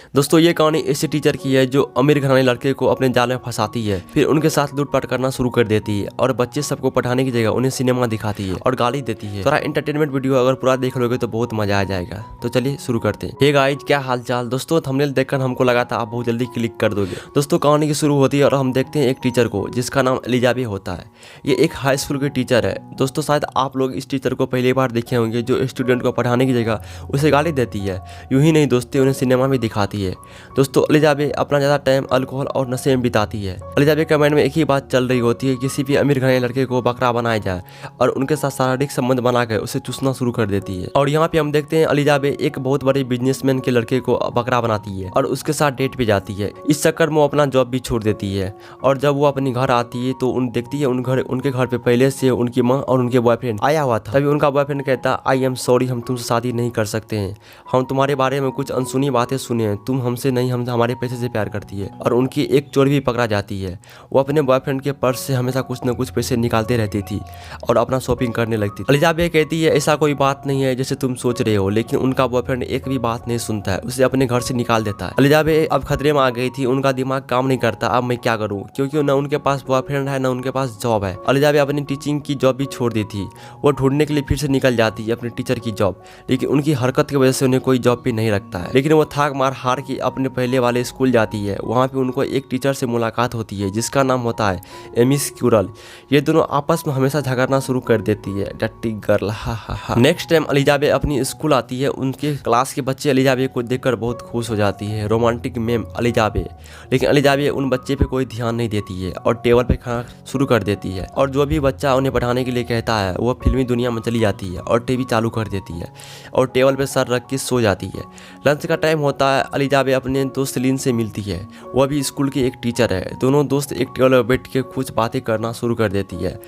दोस्तों ये कहानी ऐसे टीचर की है जो अमीर घराने लड़के को अपने जाल में फंसाती है, फिर उनके साथ लूटपाट करना शुरू कर देती है और बच्चे सबको पढ़ाने की जगह उन्हें सिनेमा दिखाती है और गाली देती है। थोड़ा एंटरटेनमेंट वीडियो अगर पूरा देख लोगे तो बहुत मजा आ जाएगा। तो चलिए शुरू करते हैं। हे गाइस, क्या हाल चाल। दोस्तों थंबनेल देखकर हमको लगा था आप बहुत जल्दी क्लिक कर दोगे। दोस्तों कहानी की शुरू होती है और हम देखते हैं एक टीचर को जिसका नाम एलिजाबेथ होता है। ये एक हाई स्कूल के टीचर है। दोस्तों शायद आप लोग इस टीचर को पहली बार देखे होंगे जो स्टूडेंट को पढ़ाने की जगह उसे गाली देती है। यूं ही नहीं दोस्तों, उन्हें सिनेमा भी दिखाती है। दोस्तों एलिजाबेथ अपना ज़्यादा टाइम अल्कोहल और नशे में बिताती है। एलिजाबेथ के माइंड में एक ही बात चल रही होती है, किसी भी अमीर घराने लड़के को बकरा बनाया जाए और उनके साथ शारीरिक संबंध बनाकर उसे चूसना शुरू कर देती है। और यहाँ पे हम देखते हैं एलिजाबेथ एक बहुत बड़े बिजनेसमैन के लड़के को बकरा बनाती है और उसके साथ डेट पे जाती है। इस चक्कर में वो अपना जॉब भी छोड़ देती है और जब वो अपने घर आती है तो देखती है उनके घर पे पहले से उनकी माँ और उनके बॉयफ्रेंड आया हुआ था। तभी उनका बॉयफ्रेंड कहता, आई एम सॉरी, हम तुमसे शादी नहीं कर सकते हैं। हम तुम्हारे बारे में कुछ अनसुनी बातें सुने हैं, तुम हमसे नहीं, हम हमारे पैसे से प्यार करती है। और उनकी एक चोर भी पकड़ा जाती है। वो अपने बॉयफ्रेंड के पर्स से हमेशा कुछ न कुछ पैसे निकालते रहती थी और अपना शॉपिंग करने लगती थी। एलिजाबेथ कहती है ऐसा कोई बात नहीं है जैसे तुम सोच रहे हो, लेकिन उनका बॉयफ्रेंड एक भी बात नहीं सुनता है, उसे अपने घर से निकाल देता है। एलिजाबेथ अब खतरे में आ गई थी, उनका दिमाग काम नहीं करता, अब मैं क्या करूँ, क्योंकि न उनके पास बॉयफ्रेंड है न उनके पास जॉब है। एलिजाबेथ अपनी टीचिंग की जॉब भी छोड़ दी थी। वो ढूंढने के लिए फिर से निकल जाती है अपने टीचर की जॉब, लेकिन उनकी हरकत की वजह से उन्हें कोई जॉब भी नहीं रखता है। लेकिन वो थाक मार हार के अपने पहले वाले स्कूल जाती है। वहाँ पे उनको एक टीचर से मुलाकात होती है जिसका नाम होता है एमी स्क्यूरल। ये दोनों आपस में हमेशा झगड़ना शुरू कर देती है। डट्टी गर्ल, हा हा हा। नेक्स्ट टाइम एलिजाबेथ अपनी स्कूल आती है। उनके क्लास के बच्चे एलिजाबेथ को देखकर बहुत खुश हो जाती है। Romantic ma'am Elizabeth. लेकिन एलिजाबेथ उन बच्चे पे कोई ध्यान नहीं देती है और टेबल पे खाना शुरू कर देती है। और जो भी बच्चा उन्हें पढ़ाने के लिए कहता है वो फिल्मी दुनिया में चली जाती है और टीवी चालू कर देती है और टेबल पे सर रख के सो जाती है। लंच का टाइम होता है। एलिजाबेथ अपने दोस्त लिन से मिलती है। वह भी स्कूल की एक टीचर है। दोनों दोस्त एक टेबल पर बैठ के कुछ बातें करना शुरू कर देती है।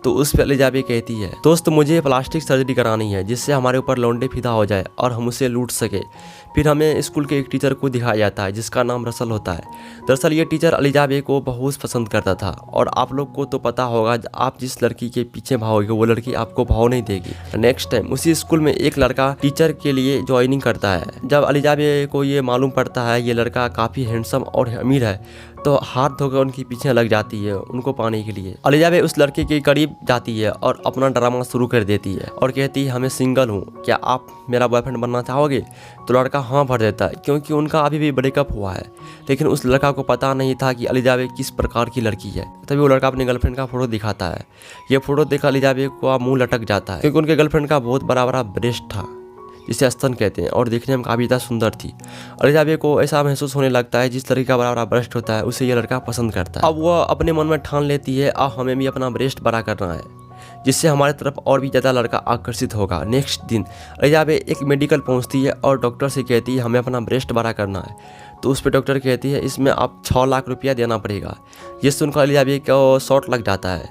तो उस पर एलिजाबेथ कहती है, दोस्त मुझे प्लास्टिक सर्जरी करानी है जिससे हमारे ऊपर लौंडे फिदा हो जाए और हम उसे लूट सके। फिर हमें स्कूल के एक टीचर को दिखाया जाता है जिसका नाम रसल होता है। दरअसल ये टीचर एलिजाबेथ को बहुत पसंद करता था और आप लोग को तो पता होगा, आप जिस लड़की के पीछे भागोगे वो लड़की आपको भाव नहीं देगी। नेक्स्ट टाइम उसी स्कूल में एक लड़का टीचर के लिए ज्वाइनिंग करता है। जब एलिजाबेथ को ये मालूम पड़ता है ये लड़का काफ़ी हैंडसम और अमीर है तो हाथ धोकर उनके पीछे लग जाती है उनको पाने के लिए। एलिजाबेथ उस लड़के के करीब जाती है और अपना ड्रामा शुरू कर देती है और कहती है, हमें सिंगल हूँ, क्या आप मेरा बॉयफ्रेंड बनना चाहोगे? तो लड़का हाँ भर देता है क्योंकि उनका अभी भी ब्रेकअप हुआ है। लेकिन उस लड़का को पता नहीं था कि एलिजाबेथ किस प्रकार की लड़की है। तभी वो लड़का अपने गर्लफ्रेंड का फोटो दिखाता है। ये फोटो देखा एलिजाबेथ को मुंह लटक जाता है क्योंकि उनके गर्लफ्रेंड का बहुत बड़ा बड़ा ब्रेस्ट था जिसे स्तन कहते हैं और देखने में काफ़ी ज़्यादा सुंदर थी। एलिजाबेथ को ऐसा महसूस होने लगता है जिस लड़की का बड़ा बड़ा ब्रेस्ट होता है उसे ये लड़का पसंद करता है। अब वह अपने मन में ठान लेती है अब हमें भी अपना ब्रेस्ट बड़ा करना है जिससे हमारे तरफ और भी ज़्यादा लड़का आकर्षित होगा। नेक्स्ट दिन एलिजाबेथ एक मेडिकल पहुंचती है और डॉक्टर से कहती है हमें अपना ब्रेस्ट बड़ा करना है। तो उस पर डॉक्टर कहती है इसमें आप 6 लाख रुपया देना पड़ेगा। ये सुनकर एलिजाबेथ को शॉट लग जाता है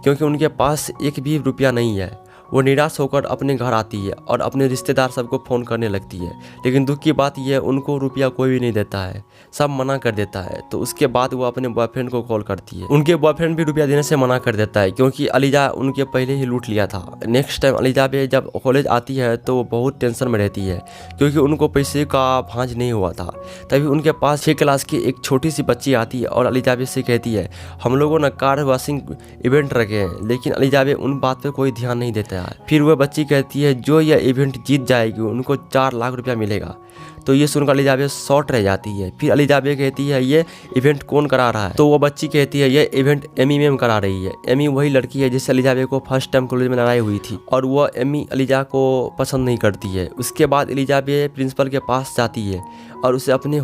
क्योंकि उनके पास एक भी रुपया नहीं है। वो निराश होकर अपने घर आती है और अपने रिश्तेदार सबको फ़ोन करने लगती है। लेकिन दुख की बात यह है उनको रुपया कोई भी नहीं देता है, सब मना कर देता है। तो उसके बाद वो अपने बॉयफ्रेंड को कॉल करती है। उनके बॉयफ्रेंड भी रुपया देने से मना कर देता है क्योंकि एलिजा उनके पहले ही लूट लिया था। नेक्स्ट टाइम एलिजाबेथ जब कॉलेज आती है तो वो बहुत टेंशन में रहती है क्योंकि उनको पैसे का भांज नहीं हुआ था। तभी उनके पास 6 क्लास की एक छोटी सी बच्ची आती है और एलिजाबेथ से कहती है हम लोगों ने कार वॉशिंग इवेंट रखे हैं। लेकिन एलिजाबेथ उन बात पर कोई ध्यान नहीं देता है। फिर वह बच्ची कहती है जो यह इवेंट जीत जाएगी उनको 4 लाख रुपया मिलेगा। तो ये सुनकर एलिजाबेथ शॉर्ट रह जाती है। फिर एलिजाबेथ कहती है ये इवेंट कौन करा रहा है? तो वो बच्ची कहती है ये इवेंट एमी मैम करा रही है। एमी वही लड़की है जिससे एलिजाबेथ को फर्स्ट टाइम कॉलेज में लड़ाई हुई थी और वो एमी एलिजा को पसंद नहीं करती है। उसके बाद एलिजाबेथ प्रिंसिपल के पास जाती है और उसे अपने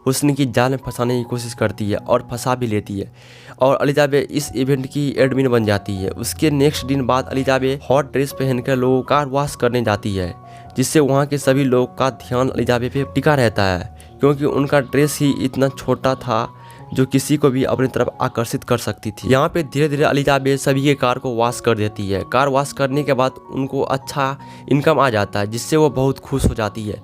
हुस्न की जाल में फंसाने की कोशिश करती है और फंसा भी लेती है और एलिजाबेथ इस इवेंट की एडमिन बन जाती है। उसके नेक्स्ट दिन बाद एलिजाबेथ हॉट ड्रेस पहनकर लोगों कार वॉश करने जाती है जिससे वहाँ के सभी लोग का ध्यान एलिजाबेथ पे टिका रहता है क्योंकि उनका ड्रेस ही इतना छोटा था जो किसी को भी अपनी तरफ आकर्षित कर सकती थी। यहाँ पे धीरे धीरे एलिजाबेथ सभी के कार को वॉश कर देती है। कार वॉश करने के बाद उनको अच्छा इनकम आ जाता है जिससे वो बहुत खुश हो जाती है।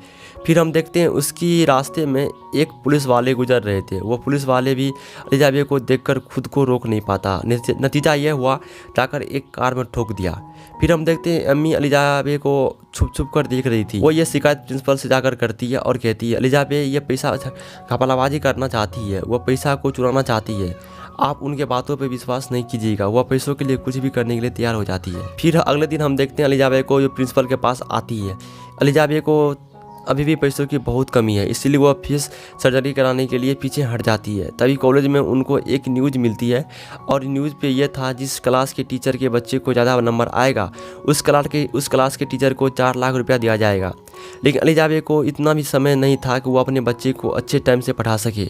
फिर हम देखते हैं उसकी रास्ते में एक पुलिस वाले गुजर रहे थे। वो पुलिस वाले भी अलीजा बे को देखकर खुद को रोक नहीं पाता। नतीजा यह हुआ, जाकर एक कार में ठोक दिया। फिर हम देखते हैं अम्मी अलीजा बे को छुप छुप कर देख रही थी। वो ये शिकायत प्रिंसिपल से जाकर करती है और कहती है अलीजा बे ये पैसा घपलाबाजी करना चाहती है, वो पैसा को चुराना चाहती है, आप उनके बातों पे विश्वास नहीं कीजिएगा, वह पैसों के लिए कुछ भी करने के लिए तैयार हो जाती है। फिर अगले दिन हम देखते हैं अलीजा बे को जो प्रिंसिपल के पास आती है। अलीजा बे को अभी भी पैसों की बहुत कमी है, इसीलिए वह फीस सर्जरी कराने के लिए पीछे हट जाती है। तभी कॉलेज में उनको एक न्यूज़ मिलती है और न्यूज़ पे यह था जिस क्लास के टीचर के बच्चे को ज़्यादा नंबर आएगा उस क्लास के टीचर को 4 लाख रुपया दिया जाएगा। लेकिन अलीजा बे को इतना भी समय नहीं था कि वो अपने बच्चे को अच्छे टाइम से पढ़ा सके,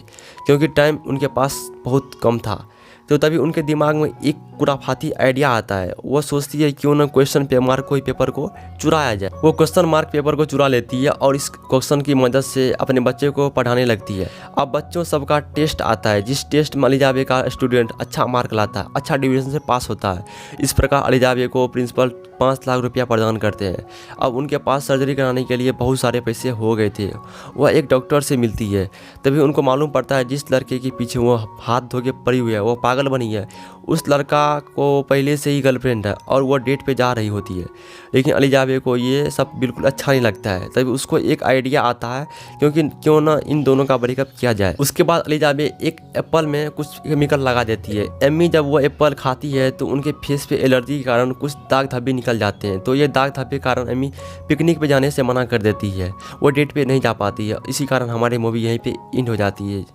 क्योंकि टाइम उनके पास बहुत कम था। तो तभी उनके दिमाग में एक खुराफाती आइडिया आता है। वो सोचती है क्यों ना क्वेश्चन पेपर को चुराया जाए। वो क्वेश्चन मार्क पेपर को चुरा लेती है और इस क्वेश्चन की मदद से अपने बच्चे को पढ़ाने लगती है। अब बच्चों सबका टेस्ट आता है, जिस टेस्ट में अलीजा बे का स्टूडेंट अच्छा मार्क लाता है, अच्छा डिवीजन से पास होता है। इस प्रकार अलीजा बे को प्रिंसिपल 5 लाख रुपया प्रदान करते हैं। अब उनके पास सर्जरी कराने के लिए बहुत सारे पैसे हो गए थे। वह एक डॉक्टर से मिलती है। तभी उनको मालूम पड़ता है जिस लड़के के पीछे वो हाथ धो के पड़ी हुई है, वो पागल बनी है। उस लड़का को पहले से ही गर्लफ्रेंड है और वो डेट पे जा रही होती है। लेकिन अलीजा बे को ये सब बिल्कुल अच्छा नहीं लगता है। तभी उसको एक आइडिया आता है क्यों ना इन दोनों का ब्रेकअप किया जाए। उसके बाद अलीजा बे एक एप्पल में कुछ केमिकल लगा देती है। एम्मी जब वो एप्पल खाती है तो उनके फेस पे एलर्जी के कारण कुछ दाग धब्बे निकल जाते हैं। तो ये दाग धब्बे के कारण एम्मी पिकनिक पे जाने से मना कर देती है। वो डेट पे नहीं जा पाती है। इसी कारण हमारी मूवी यहीं पे एंड हो जाती है।